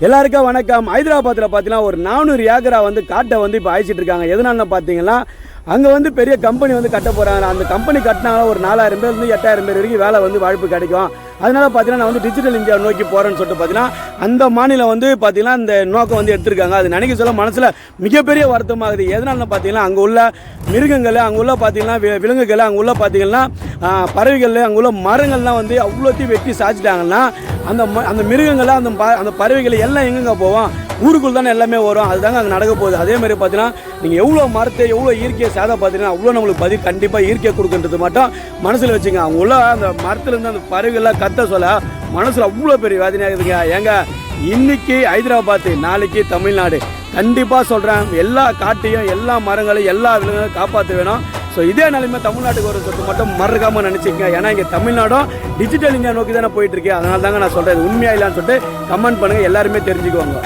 எல்லாருக்கும் வணக்கம். ஹைதராபாத்தில் பார்த்தீங்கன்னா ஒரு 400 ஏக்கரா வந்து காட்டை வந்து இப்போ அழிச்சிட்டு இருக்காங்க. எதனால பார்த்தீங்கன்னா அங்கே வந்து பெரிய கம்பெனி வந்து கட்ட போகிறாங்க. அந்த கம்பெனி கட்டினால ஒரு 4000 பேர் இருந்து 8000 பேர் வரைக்கும் வேலை வந்து வாய்ப்பு கிடைக்கும். அதனால பார்த்தீங்கன்னா நான் வந்து டிஜிட்டல் இந்தியா நோக்கி போகிறேன்னு சொல்லிட்டு பார்த்தீங்கன்னா அந்த மாநிலம் வந்து பார்த்தீங்கன்னா அந்த நோக்கம் வந்து எடுத்திருக்காங்க. அது நினைக்க சொல்ல மனசில் மிகப்பெரிய வருத்தமாகுது. எதனால பார்த்தீங்கன்னா அங்கே உள்ள மிருகங்கள், அங்கே உள்ள பார்த்தீங்கன்னா விலங்குகள், அங்கே உள்ள பார்த்தீங்கன்னா பறவைகள், அங்கே உள்ள மரங்கள்லாம் வந்து அவ்வளோத்தையும் வெட்டி சாய்ச்சிட்டாங்கன்னா அந்த மிருகங்களை அந்த பறவைகள் எல்லாம் எங்கெங்க போவோம்? ஊருக்குள் தானே எல்லாமே வரும். அதுதாங்க அங்கே நடக்க போகுது. அதே மாதிரி பார்த்தீங்கன்னா நீங்கள் எவ்வளோ மரத்தை எவ்வளோ இயற்கையை சேதம் பார்த்தீங்கன்னா அவ்வளோ நம்மளுக்கு பதில் கண்டிப்பாக இயற்கையை கொடுக்குன்றது மட்டும் மனசில் வச்சுங்க. அவங்க உள்ள அந்த மரத்துலேருந்து அந்த பறவைகள்லாம் கத்த சொல்ல மனசில் அவ்வளோ பெரிய வேதனையாக இருக்குதுங்க. ஏங்க இன்னைக்கு ஹைதராபாத், நாளைக்கு தமிழ்நாடு. கண்டிப்பாக சொல்கிறேன், எல்லா காட்டையும் எல்லா மரங்களையும் எல்லா விலங்குகளையும் காப்பாற்ற வேணும். ஸோ இதே நிலைமை தமிழ்நாட்டுக்கு ஒரு சொத்து மட்டும் மறக்காமல் நினச்சிக்கங்க. ஏன்னா இங்கே தமிழ்நாடும் டிஜிட்டல் இந்தியா நோக்கி தானே போயிட்டுருக்கு. அதனால தாங்க நான் சொல்கிறேன், உண்மையாக இல்லைன்னு சொல்லிட்டு கமெண்ட் பண்ணுங்கள், எல்லாருமே தெரிஞ்சுக்குவாங்க.